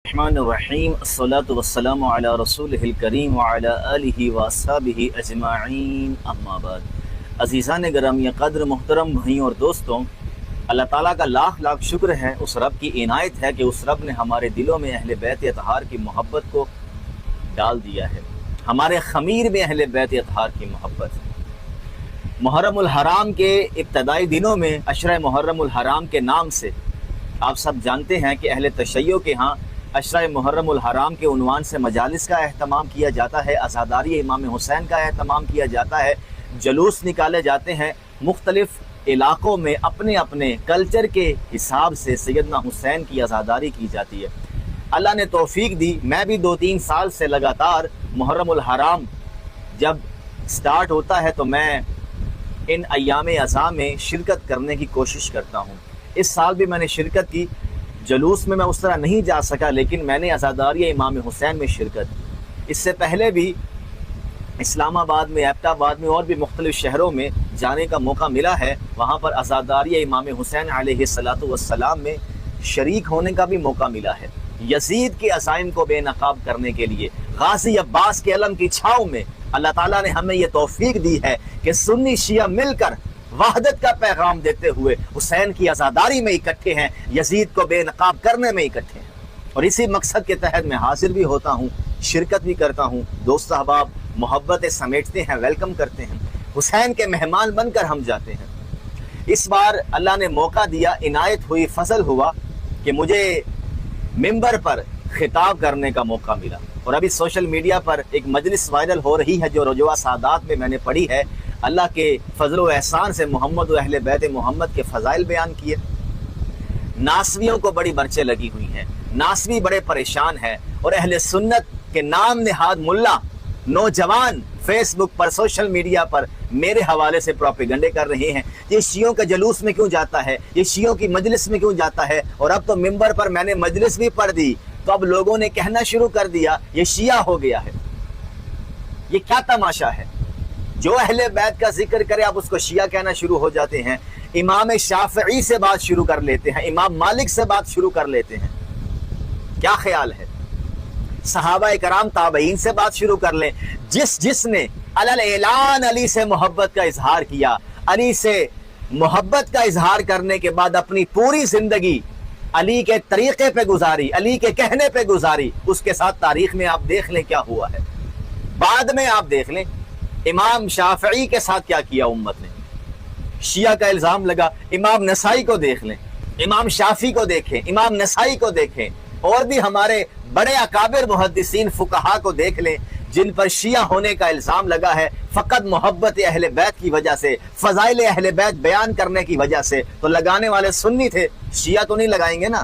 الرحمن الرحیم الصلاۃ والسلام علی رسولہ الکریم وعلی آلہ واصحابہ اجمعین، اما بعد۔ عزیزان گرامی قدر، محترم بھائیوں اور دوستوں، اللہ تعالیٰ کا لاکھ لاکھ شکر ہے، اس رب کی عنایت ہے کہ اس رب نے ہمارے دلوں میں اہل بیت اطہار کی محبت کو ڈال دیا ہے، ہمارے خمیر میں اہل بیت اطہار کی محبت ہے۔ محرم الحرام کے ابتدائی دنوں میں عشرہ محرم الحرام کے نام سے آپ سب جانتے ہیں کہ اہل تشیع کے ہاں عشرہ محرم الحرام کے عنوان سے مجالس کا اہتمام کیا جاتا ہے، عزاداری امام حسین کا اہتمام کیا جاتا ہے، جلوس نکالے جاتے ہیں، مختلف علاقوں میں اپنے اپنے کلچر کے حساب سے سیدنا حسین کی عزاداری کی جاتی ہے۔ اللہ نے توفیق دی، میں بھی 2-3 سال سے لگاتار محرم الحرام جب سٹارٹ ہوتا ہے تو میں ان ایام عزا میں شرکت کرنے کی کوشش کرتا ہوں۔ اس سال بھی میں نے شرکت کی، جلوس میں اس طرح نہیں جا سکا، لیکن میں نے عزاداری امام حسین میں شرکت کی۔ اس سے پہلے بھی اسلام آباد میں، ایبٹ آباد میں اور بھی مختلف شہروں میں جانے کا موقع ملا ہے، وہاں پر عزاداری امام حسین علیہ السلام میں شریک ہونے کا بھی موقع ملا ہے۔ یزید کے عزائم کو بے نقاب کرنے کے لیے غازی عباس کے علم کی چھاؤں میں اللہ تعالیٰ نے ہمیں یہ توفیق دی ہے کہ سنی شیعہ مل کر وحدت کا پیغام دیتے ہوئے حسین کی عزاداری میں اکٹھے ہیں، یزید کو بے نقاب کرنے میں اکٹھے ہیں، اور اسی مقصد کے تحت میں حاضر بھی ہوتا ہوں، شرکت بھی کرتا ہوں۔ دوست احباب محبت سمیٹتے ہیں، ویلکم کرتے ہیں، حسین کے مہمان بن کر ہم جاتے ہیں۔ اس بار اللہ نے موقع دیا، عنایت ہوئی، فضل ہوا کہ مجھے ممبر پر خطاب کرنے کا موقع ملا، اور ابھی سوشل میڈیا پر ایک مجلس وائرل ہو رہی ہے جو رجوع سادات میں نے پڑھی ہے۔ اللہ کے فضل و احسان سے محمد و اہل بیت محمد کے فضائل بیان کیے۔ ناسویوں کو بڑی مرچیں لگی ہوئی ہیں، ناسوی بڑے پریشان ہیں، اور اہل سنت کے نام نہاد ملا نوجوان فیس بک پر، سوشل میڈیا پر میرے حوالے سے پروپیگنڈے کر رہے ہیں، یہ شیعوں کے جلوس میں کیوں جاتا ہے، یہ شیعوں کی مجلس میں کیوں جاتا ہے، اور اب تو ممبر پر میں نے مجلس بھی پڑھ دی تو اب لوگوں نے کہنا شروع کر دیا یہ شیعہ ہو گیا ہے۔ یہ کیا تماشا ہے؟ جو اہل بیت کا ذکر کرے آپ اس کو شیعہ کہنا شروع ہو جاتے ہیں، امام شافعی سے بات شروع کر لیتے ہیں، امام مالک سے بات شروع کر لیتے ہیں۔ کیا خیال ہے؟ صحابہ کرام تابعین سے بات شروع کر لیں، جس نے علی اعلان علی سے محبت کا اظہار کیا، علی سے محبت کا اظہار کرنے کے بعد اپنی پوری زندگی علی کے طریقے پہ گزاری، علی کے کہنے پہ گزاری، اس کے ساتھ تاریخ میں آپ دیکھ لیں کیا ہوا ہے۔ بعد میں آپ دیکھ لیں امام شافعی کے ساتھ کیا کیا امت نے، شیعہ کا الزام لگا۔ امام نسائی کو دیکھ لیں، امام شافعی کو دیکھیں، امام نسائی کو دیکھیں، اور بھی ہمارے بڑے اکابر محدثین فقہا کو دیکھ لیں جن پر شیعہ ہونے کا الزام لگا ہے فقط محبت اہل بیت کی وجہ سے، فضائل اہل بیت بیان کرنے کی وجہ سے۔ تو لگانے والے سنی تھے، شیعہ تو نہیں لگائیں گے نا۔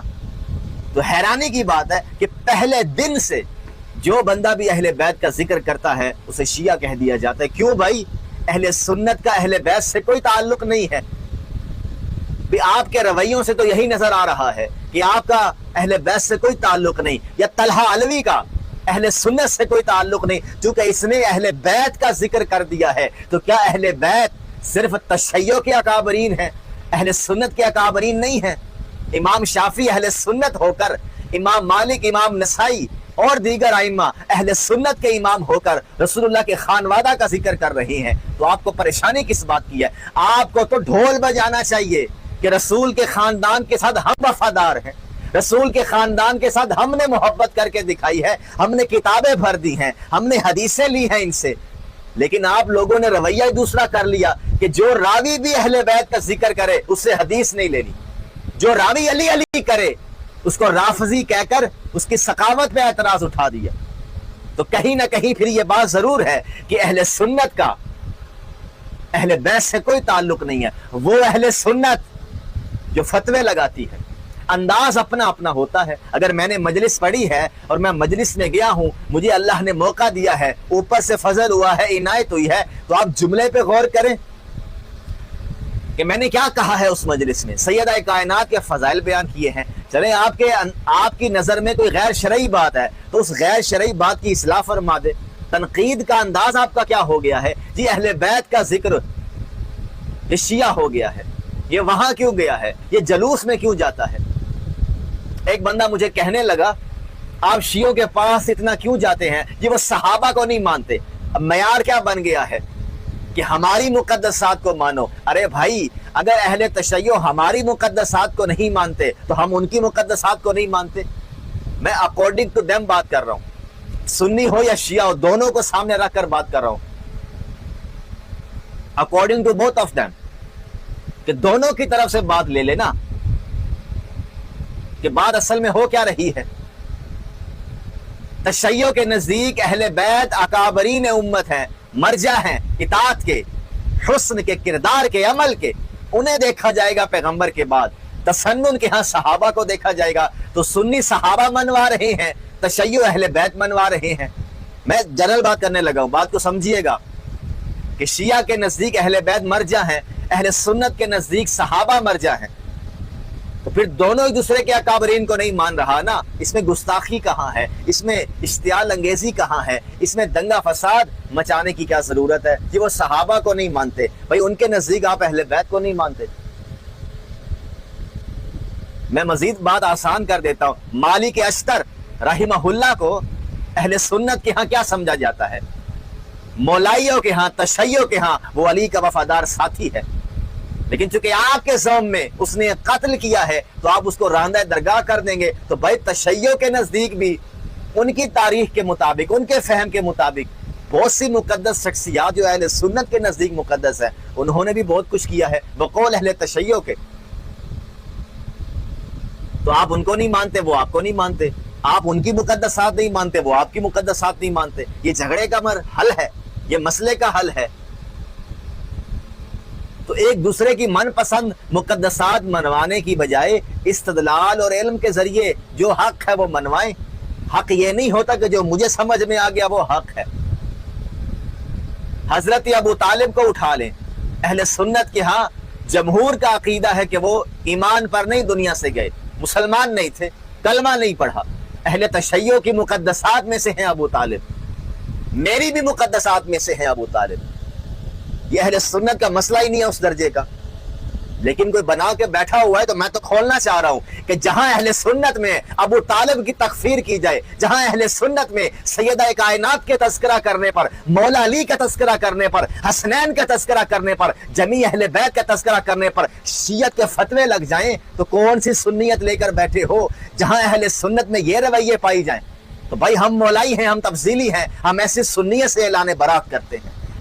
تو حیرانی کی بات ہے کہ پہلے دن سے جو بندہ بھی اہل بیت کا ذکر کرتا ہے اسے شیعہ کہہ دیا جاتا ہے۔ کیوں بھائی؟ اہل سنت کا اہل بیت سے کوئی تعلق نہیں ہے۔ آپ کے رویوں سے تو یہی نظر آ رہا ہے کہ آپ کا اہل بیت سے کوئی تعلق نہیں، یا طلحہ علوی کا اہل سنت سے کوئی تعلق نہیں، چونکہ اس نے اہل بیت کا ذکر کر دیا ہے۔ تو کیا اہل بیت صرف تشیع کے اکابرین ہیں، اہل سنت کے اکابرین نہیں ہیں؟ امام شافعی اہل سنت ہو کر، امام مالک، امام نسائی اور دیگر ائمہ اہل سنت کے امام ہو کر رسول اللہ کے خانوادہ کا ذکر کر رہے ہیں، تو آپ کو پریشانی کس بات کی ہے؟ آپ کو تو ڈھول بجانا چاہیے کہ رسول کے خاندان کے ساتھ ہم وفادار ہیں، رسول کے خاندان کے ساتھ ہم نے محبت کر کے دکھائی ہے، ہم نے کتابیں بھر دی ہیں، ہم نے حدیثیں لی ہیں ان سے۔ لیکن آپ لوگوں نے رویہ ہی دوسرا کر لیا کہ جو راوی بھی اہل بیت کا ذکر کرے اس سے حدیث نہیں لینی، جو راوی علی علی کرے اس کو رافضی کہہ کر اس کی ثقافت پہ اعتراض اٹھا دیا۔ تو کہیں نہ کہیں پھر یہ بات ضرور ہے کہ اہل سنت کا اہل بیت سے کوئی تعلق نہیں ہے۔ وہ اہل سنت جو فتوے لگاتی ہے، انداز اپنا اپنا ہوتا ہے۔ اگر میں نے مجلس پڑھی ہے اور میں مجلس میں گیا ہوں، مجھے اللہ نے موقع دیا ہے، اوپر سے فضل ہوا ہے، عنایت ہوئی ہے، تو آپ جملے پہ غور کریں کہ میں نے کیا کہا ہے اس مجلس میں، سیدہ کائنات کے فضائل بیان کیے ہیں۔ چلیں آپ کی نظر میں کوئی غیر شرعی بات ہے تو اس غیر شرعی بات کی اصلاح فرما دے۔ تنقید کا انداز آپ کا کیا ہو گیا ہے؟ جی اہل بیت کا ذکر یہ شیعہ ہو گیا ہے، یہ وہاں کیوں گیا ہے، یہ جلوس میں کیوں جاتا ہے۔ ایک بندہ مجھے کہنے لگا آپ شیعوں کے پاس اتنا کیوں جاتے ہیں؟ یہ وہ صحابہ کو نہیں مانتے۔ اب معیار کیا بن گیا ہے کہ ہماری مقدسات کو مانو۔ ارے بھائی، اگر اہل تشیع ہماری مقدسات کو نہیں مانتے تو ہم ان کی مقدسات کو نہیں مانتے۔ میں اکارڈنگ ٹو دیم بات کر رہا ہوں، سنی ہو یا شیعہ ہو، دونوں کو سامنے رکھ کر بات کر رہا ہوں، according to both of them, کہ دونوں کی طرف سے بات لے لینا کہ بات اصل میں ہو کیا رہی ہے۔ تشیع کے نزدیک اہل بیت اکابرین امت ہیں، مرجع ہیں اطاعت کے، حسن کے، کردار کے، عمل کے، انہیں دیکھا جائے گا پیغمبر کے بعد۔ تسنن کے ہاں صحابہ کو دیکھا جائے گا۔ تو سنی صحابہ منوا رہے ہیں، تشیع اہل بیت منوا رہے ہیں۔ میں جنرل بات کرنے لگا ہوں، بات کو سمجھیے گا کہ شیعہ کے نزدیک اہل بیت مرجع ہیں، اہل سنت کے نزدیک صحابہ مرجع ہیں۔ تو پھر دونوں ایک دوسرے کے اکابرین کو نہیں مان رہا نا، اس میں گستاخی کہاں ہے؟ اس میں اشتعال انگیزی کہاں ہے؟ اس میں دنگا فساد مچانے کی کیا ضرورت ہے؟ کہ وہ صحابہ کو نہیں مانتے، بھائی ان کے نزدیک آپ اہل بیت کو نہیں مانتے۔ میں مزید بات آسان کر دیتا ہوں، مالک اشتر رحمہ اللہ کو اہل سنت کے ہاں کیا سمجھا جاتا ہے؟ مولائیوں کے ہاں، تشیع کے ہاں وہ علی کا وفادار ساتھی ہے، لیکن چونکہ آپ کے ذوم میں اس نے قتل کیا ہے تو آپ اس کو راندہ درگاہ کر دیں گے۔ تو بھائی تشیع کے نزدیک بھی ان کی تاریخ کے مطابق، ان کے فہم کے مطابق بہت سی مقدس شخصیات جو اہل سنت کے نزدیک مقدس ہے، انہوں نے بھی بہت کچھ کیا ہے بقول اہل تشیع کے۔ تو آپ ان کو نہیں مانتے، وہ آپ کو نہیں مانتے، آپ ان کی مقدسات نہیں مانتے، وہ آپ کی مقدسات نہیں مانتے۔ یہ جھگڑے کا حل ہے، یہ مسئلے کا حل ہے۔ تو ایک دوسرے کی من پسند مقدسات منوانے کی بجائے استدلال اور علم کے ذریعے جو حق ہے وہ منوائیں۔ حق یہ نہیں ہوتا کہ جو مجھے سمجھ میں آ گیا وہ حق ہے۔ حضرت ابو طالب کو اٹھا لیں، اہل سنت کے ہاں جمہور کا عقیدہ ہے کہ وہ ایمان پر نہیں دنیا سے گئے، مسلمان نہیں تھے، کلمہ نہیں پڑھا۔ اہل تشیع کی مقدسات میں سے ہیں ابو طالب، میری بھی مقدسات میں سے ہیں ابو طالب۔ یہ اہل سنت کا مسئلہ ہی نہیں ہے اس درجے کا، لیکن کوئی بنا کے بیٹھا ہوا ہے۔ تو میں تو کھولنا چاہ رہا ہوں کہ جہاں اہل سنت میں ابو طالب کی تکفیر کی جائے، جہاں اہل سنت میں سیدہ کائنات کے تذکرہ کرنے پر، مولا علی کا تذکرہ کرنے پر، حسنین کا تذکرہ کرنے پر، جمیع اہل بیت کا تذکرہ کرنے پر شیعت کے فتوے لگ جائیں تو کون سی سنیت لے کر بیٹھے ہو؟ جہاں اہل سنت میں یہ رویے پائی جائیں تو بھائی ہم مولائی ہیں، ہم تفضیلی ہیں، ہم ایسی سنیت سے اعلان برات کرتے ہیں۔